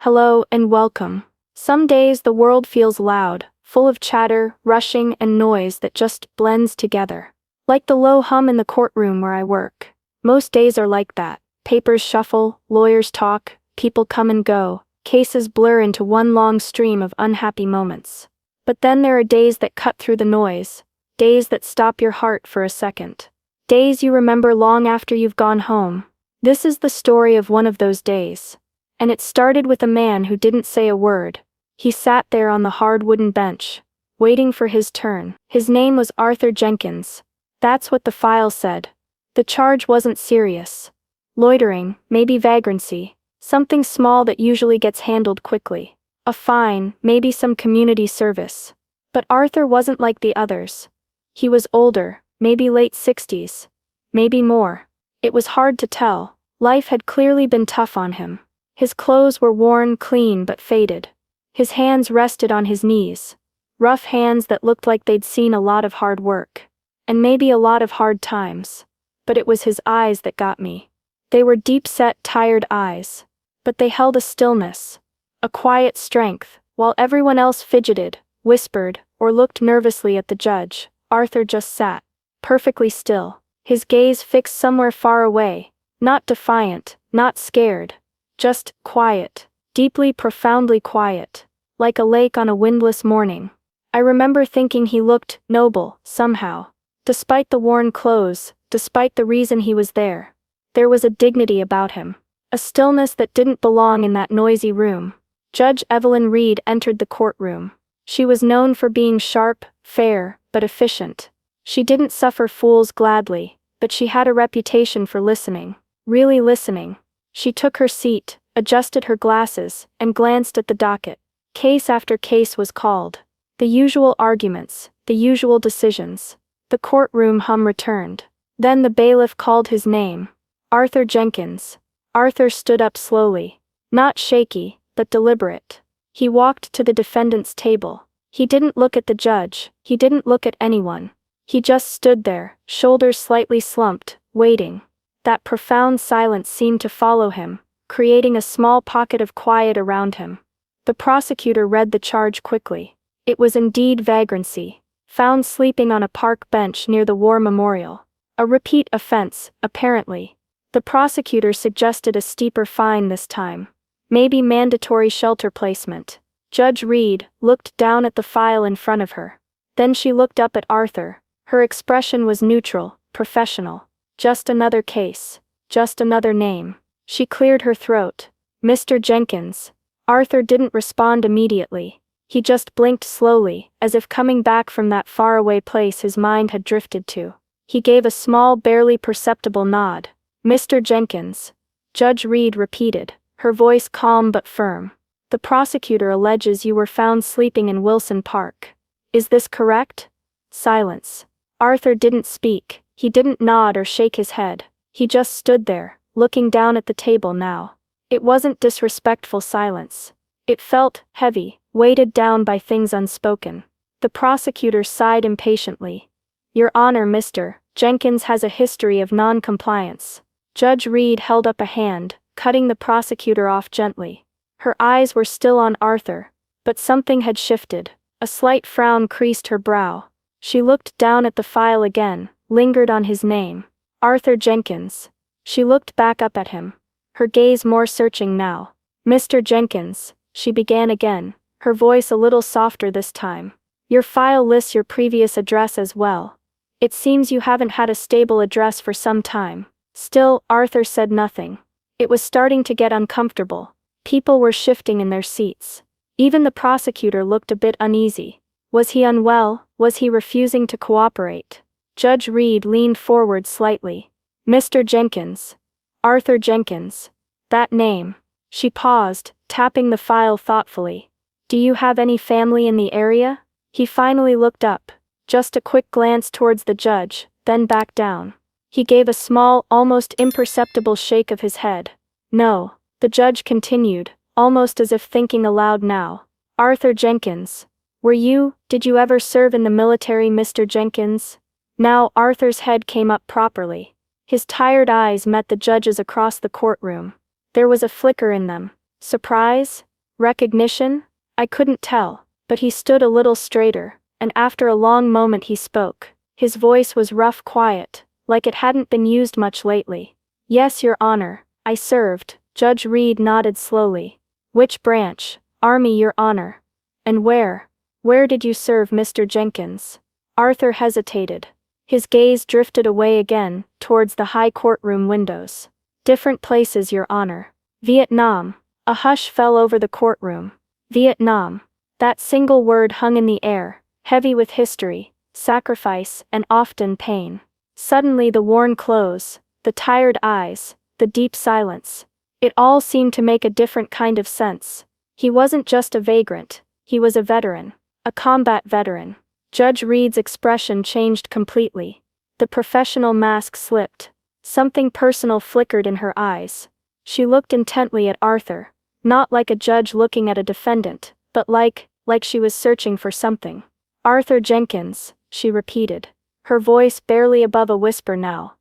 Hello and welcome. Some days the world feels loud, full of chatter, rushing, and noise that just blends together. Like the low hum in the courtroom where I work. Most days are like that. Papers shuffle, lawyers talk, people come and go, cases blur into one long stream of unhappy moments. But then there are days that cut through the noise, days that stop your heart for a second. Days you remember long after you've gone home. This is the story of one of those days. And it started with a man who didn't say a word. He sat there on the hard wooden bench, waiting for his turn. His name was Arthur Jenkins. That's what the file said. The charge wasn't serious. Loitering, maybe vagrancy, something small that usually gets handled quickly. A fine, maybe some community service. But Arthur wasn't like the others. He was older, maybe late 60s. Maybe more. It was hard to tell. Life had clearly been tough on him. His clothes were worn, clean but faded. His hands rested on his knees. Rough hands that looked like they'd seen a lot of hard work. And maybe a lot of hard times. But it was his eyes that got me. They were deep-set, tired eyes. But they held a stillness. A quiet strength. While everyone else fidgeted, whispered, or looked nervously at the judge, Arthur just sat, perfectly still. His gaze fixed somewhere far away. Not defiant, not scared. Just quiet. Deeply, profoundly quiet. Like a lake on a windless morning. I remember thinking he looked noble, somehow. Despite the worn clothes, despite the reason he was there. There was a dignity about him. A stillness that didn't belong in that noisy room. Judge Evelyn Reed entered the courtroom. She was known for being sharp, fair, but efficient. She didn't suffer fools gladly, but she had a reputation for listening. Really listening. She took her seat, adjusted her glasses, and glanced at the docket. Case after case was called. The usual arguments, the usual decisions. The courtroom hum returned. Then the bailiff called his name. Arthur Jenkins. Arthur stood up slowly. Not shaky, but deliberate. He walked to the defendant's table. He didn't look at the judge, he didn't look at anyone. He just stood there, shoulders slightly slumped, waiting. That profound silence seemed to follow him, creating a small pocket of quiet around him. The prosecutor read the charge quickly. It was indeed vagrancy. Found sleeping on a park bench near the war memorial. A repeat offense, apparently. The prosecutor suggested a steeper fine this time. Maybe mandatory shelter placement. Judge Reed looked down at the file in front of her. Then she looked up at Arthur. Her expression was neutral, professional. Just another case. Just another name. She cleared her throat. Mr. Jenkins. Arthur didn't respond immediately. He just blinked slowly, as if coming back from that faraway place his mind had drifted to. He gave a small, barely perceptible nod. Mr. Jenkins. Judge Reed repeated, her voice calm but firm. The prosecutor alleges you were found sleeping in Wilson Park. Is this correct? Silence. Arthur didn't speak. He didn't nod or shake his head. He just stood there, looking down at the table now. It wasn't disrespectful silence. It felt heavy, weighted down by things unspoken. The prosecutor sighed impatiently. Your Honor, Mr. Jenkins has a history of non-compliance. Judge Reed held up a hand, cutting the prosecutor off gently. Her eyes were still on Arthur, but something had shifted. A slight frown creased her brow. She looked down at the file again, lingered on his name. Arthur Jenkins. She looked back up at him. Her gaze more searching now. Mr. Jenkins, she began again, her voice a little softer this time. Your file lists your previous address as well. It seems you haven't had a stable address for some time. Still, Arthur said nothing. It was starting to get uncomfortable. People were shifting in their seats. Even the prosecutor looked a bit uneasy. Was he unwell? Was he refusing to cooperate? Judge Reed leaned forward slightly. Mr. Jenkins. Arthur Jenkins. That name. She paused, tapping the file thoughtfully. Do you have any family in the area? He finally looked up. Just a quick glance towards the judge, then back down. He gave a small, almost imperceptible shake of his head. No. The judge continued, almost as if thinking aloud now. Arthur Jenkins. Did you ever serve in the military, Mr. Jenkins? Now Arthur's head came up properly. His tired eyes met the judge's across the courtroom. There was a flicker in them. Surprise? Recognition? I couldn't tell, but he stood a little straighter, and after a long moment he spoke. His voice was rough, quiet, like it hadn't been used much lately. Yes, Your Honor, I served. Judge Reed nodded slowly. Which branch? Army, Your Honor. And where? Where did you serve, Mr. Jenkins? Arthur hesitated. His gaze drifted away again, towards the high courtroom windows. Different places, Your Honor. Vietnam. A hush fell over the courtroom. Vietnam. That single word hung in the air, heavy with history, sacrifice, and often pain. Suddenly the worn clothes, the tired eyes, the deep silence. It all seemed to make a different kind of sense. He wasn't just a vagrant, he was a veteran, a combat veteran. Judge Reed's expression changed completely. The professional mask slipped. Something personal flickered in her eyes. She looked intently at Arthur, not like a judge looking at a defendant, but like she was searching for something. Arthur Jenkins, she repeated, her voice barely above a whisper now.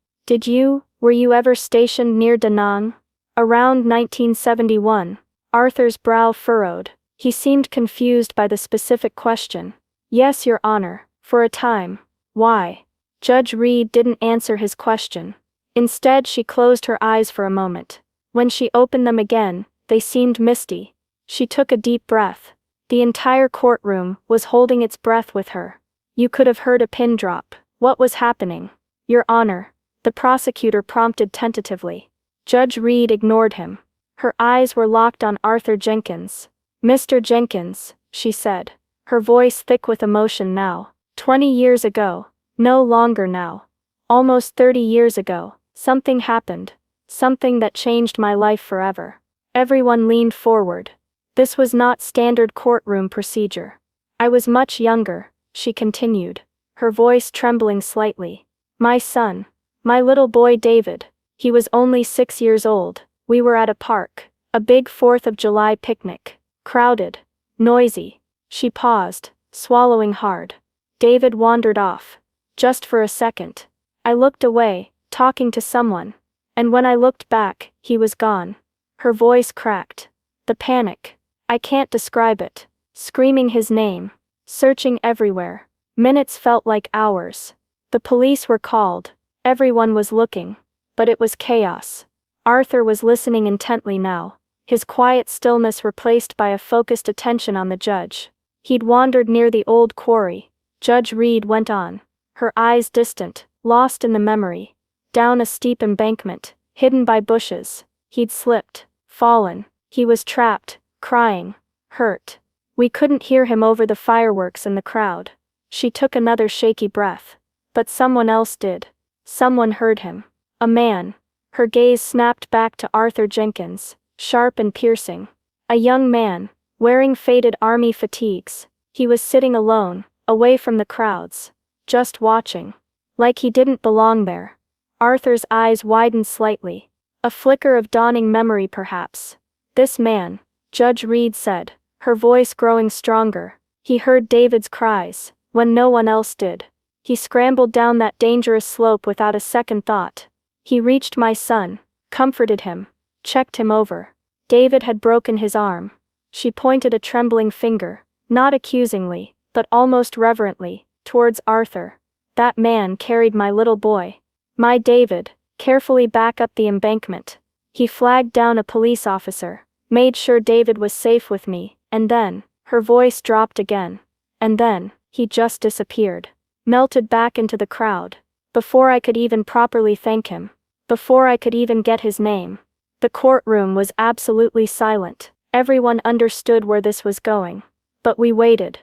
Were you ever stationed near Da Nang? Around 1971. Arthur's brow furrowed. He seemed confused by the specific question. Yes, Your Honor, for a time. Why? Judge Reed didn't answer his question. Instead, she closed her eyes for a moment. When she opened them again, they seemed misty. She took a deep breath. The entire courtroom was holding its breath with her. You could have heard a pin drop. What was happening? Your Honor, the prosecutor prompted tentatively. Judge Reed ignored him. Her eyes were locked on Arthur Jenkins. Mr. Jenkins, she said, her voice thick with emotion now. 20 years ago. No longer now. Almost 30 years ago, something happened. Something that changed my life forever. Everyone leaned forward. This was not standard courtroom procedure. I was much younger, she continued, her voice trembling slightly. My son. My little boy David. He was only 6 years old. We were at a park. A big 4th of July picnic. Crowded. Noisy. She paused, swallowing hard. David wandered off. Just for a second. I looked away, talking to someone. And when I looked back, he was gone. Her voice cracked. The panic. I can't describe it. Screaming his name. Searching everywhere. Minutes felt like hours. The police were called. Everyone was looking. But it was chaos. Arthur was listening intently now, his quiet stillness replaced by a focused attention on the judge. He'd wandered near the old quarry. Judge Reed went on, her eyes distant, lost in the memory. Down a steep embankment, hidden by bushes. He'd slipped, fallen. He was trapped, crying, hurt. We couldn't hear him over the fireworks and the crowd. She took another shaky breath. But someone else did. Someone heard him. A man. Her gaze snapped back to Arthur Jenkins, sharp and piercing. A young man, wearing faded army fatigues. He was sitting alone, away from the crowds, just watching. Like he didn't belong there. Arthur's eyes widened slightly. A flicker of dawning memory perhaps. This man, Judge Reed said, her voice growing stronger. He heard David's cries, when no one else did. He scrambled down that dangerous slope without a second thought. He reached my son, comforted him, checked him over. David had broken his arm. She pointed a trembling finger, not accusingly, but almost reverently, towards Arthur. That man carried my little boy. My David, carefully back up the embankment. He flagged down a police officer, made sure David was safe with me, and then, her voice dropped again. And then, he just disappeared. Melted back into the crowd. Before I could even properly thank him. Before I could even get his name. The courtroom was absolutely silent. Everyone understood where this was going. But we waited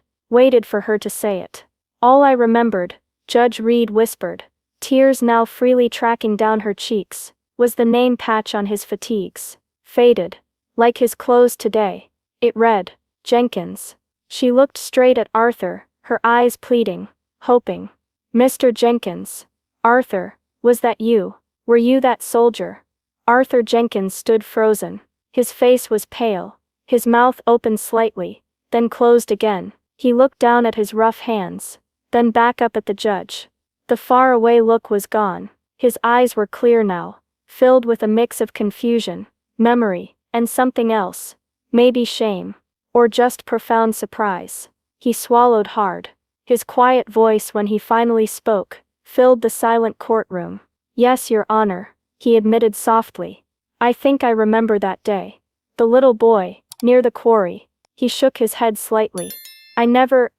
for her to say it. All I remembered, Judge Reed whispered, tears now freely tracking down her cheeks, was the name patch on his fatigues. Faded. Like his clothes today. It read, Jenkins. She looked straight at Arthur, her eyes pleading, hoping. Mr. Jenkins. Arthur, was that you? Were you that soldier? Arthur Jenkins stood frozen. His face was pale. His mouth opened slightly, then closed again. He looked down at his rough hands, then back up at the judge. The faraway look was gone. His eyes were clear now, filled with a mix of confusion, memory, and something else. Maybe shame. Or just profound surprise? He swallowed hard. His quiet voice when he finally spoke filled the silent courtroom. Yes, Your Honor, he admitted softly. I think I remember that day. The little boy, near the quarry. He shook his head slightly. I never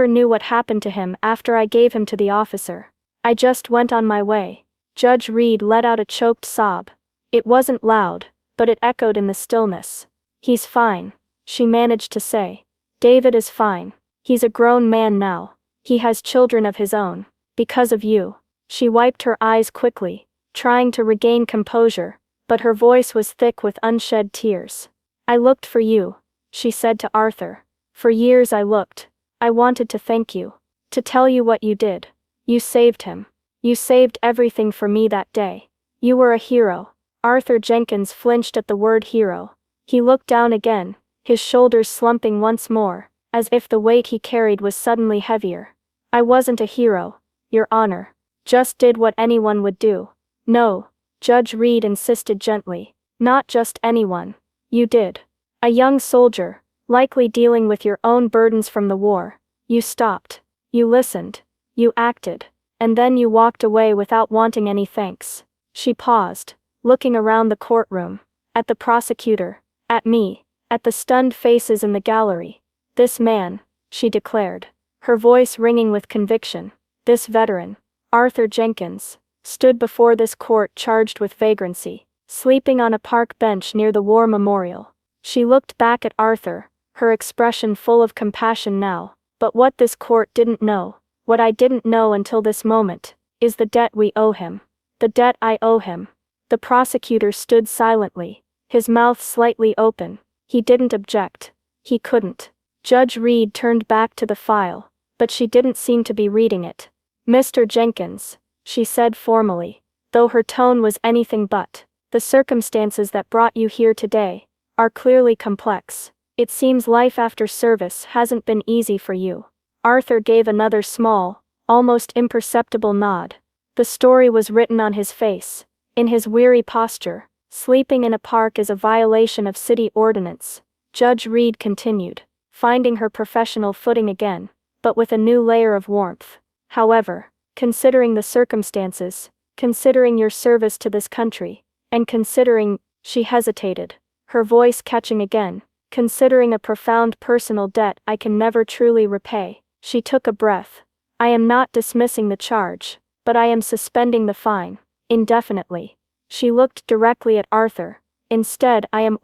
knew what happened to him after I gave him to the officer. I just went on my way. Judge Reed let out a choked sob. It wasn't loud, but it echoed in the stillness. He's fine, she managed to say. David is fine. He's a grown man now. He has children of his own. Because of you. She wiped her eyes quickly, trying to regain composure, but her voice was thick with unshed tears. I looked for you, she said to Arthur. For years I looked. I wanted to thank you. To tell you what you did. You saved him. You saved everything for me that day. You were a hero. Arthur Jenkins flinched at the word hero. He looked down again, his shoulders slumping once more, as if the weight he carried was suddenly heavier. I wasn't a hero, Your Honor. Just did what anyone would do. No, Judge Reed insisted gently. Not just anyone. You did. A young soldier, likely dealing with your own burdens from the war. You stopped. You listened. You acted. And then you walked away without wanting any thanks. She paused, looking around the courtroom. At the prosecutor. At me. At the stunned faces in the gallery. This man, she declared, her voice ringing with conviction. This veteran, Arthur Jenkins, stood before this court charged with vagrancy, sleeping on a park bench near the war memorial. She looked back at Arthur, her expression full of compassion now. But what this court didn't know, what I didn't know until this moment, is the debt we owe him. The debt I owe him. The prosecutor stood silently, his mouth slightly open. He didn't object. He couldn't. Judge Reed turned back to the file, but she didn't seem to be reading it. Mr. Jenkins, she said formally, though her tone was anything but. The circumstances that brought you here today are clearly complex. It seems life after service hasn't been easy for you. Arthur gave another small, almost imperceptible nod. The story was written on his face, in his weary posture. Sleeping in a park is a violation of city ordinance. Judge Reed continued, finding her professional footing again, but with a new layer of warmth. However, considering the circumstances, considering your service to this country, and considering, she hesitated, her voice catching again, considering a profound personal debt I can never truly repay. She took a breath. I am not dismissing the charge, but I am suspending the fine, indefinitely. She looked directly at Arthur. Instead, I am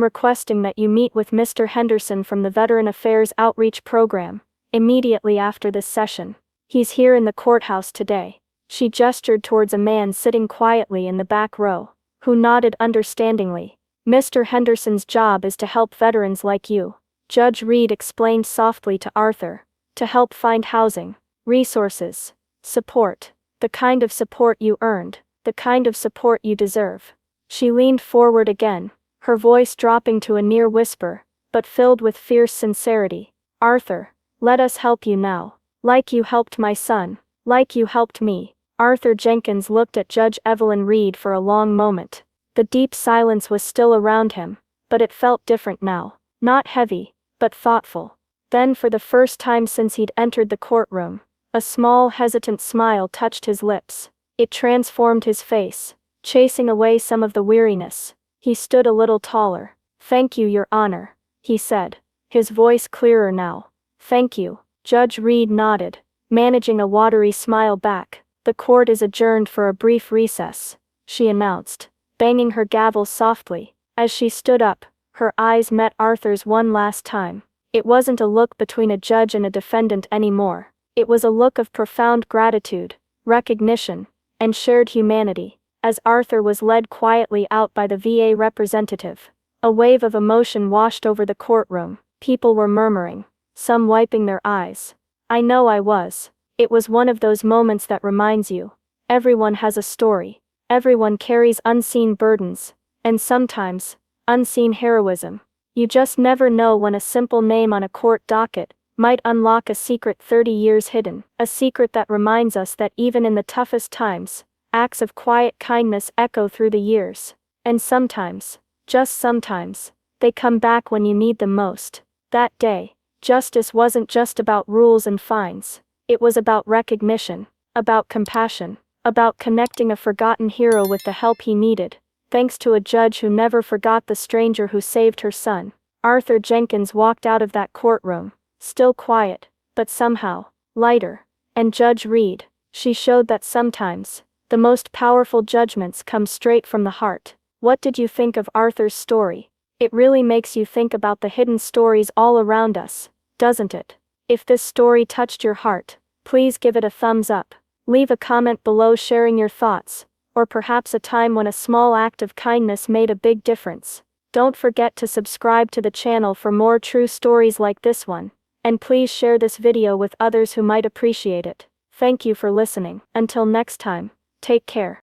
requesting that you meet with Mr. Henderson from the Veteran Affairs Outreach Program, immediately after this session. He's here in the courthouse today. She gestured towards a man sitting quietly in the back row, who nodded understandingly. Mr. Henderson's job is to help veterans like you, Judge Reed explained softly to Arthur, to help find housing, resources, support, the kind of support you earned, the kind of support you deserve. She leaned forward again, her voice dropping to a near whisper, but filled with fierce sincerity. Arthur, let us help you now, like you helped my son, like you helped me. Arthur Jenkins looked at Judge Evelyn Reed for a long moment. The deep silence was still around him, but it felt different now, not heavy, but thoughtful. Then for the first time since he'd entered the courtroom, a small hesitant smile touched his lips. It transformed his face, chasing away some of the weariness. He stood a little taller. Thank you, Your Honor, he said, his voice clearer now. Thank you. Judge Reed nodded, managing a watery smile back. The court is adjourned for a brief recess, she announced, banging her gavel softly. As she stood up, her eyes met Arthur's one last time. It wasn't a look between a judge and a defendant anymore. It was a look of profound gratitude, recognition, and shared humanity. As Arthur was led quietly out by the VA representative, a wave of emotion washed over the courtroom. People were murmuring, some wiping their eyes. I know I was. It was one of those moments that reminds you, everyone has a story, everyone carries unseen burdens, and sometimes, unseen heroism. You just never know when a simple name on a court docket might unlock a secret 30 years hidden, a secret that reminds us that even in the toughest times, acts of quiet kindness echo through the years. And sometimes, just sometimes, they come back when you need them most. That day, justice wasn't just about rules and fines. It was about recognition, about compassion, about connecting a forgotten hero with the help he needed. Thanks to a judge who never forgot the stranger who saved her son, Arthur Jenkins walked out of that courtroom, still quiet, but somehow, lighter. And Judge Reed, she showed that sometimes, the most powerful judgments come straight from the heart. What did you think of Arthur's story? It really makes you think about the hidden stories all around us, doesn't it? If this story touched your heart, please give it a thumbs up. Leave a comment below sharing your thoughts, or perhaps a time when a small act of kindness made a big difference. Don't forget to subscribe to the channel for more true stories like this one, and please share this video with others who might appreciate it. Thank you for listening. Until next time, take care.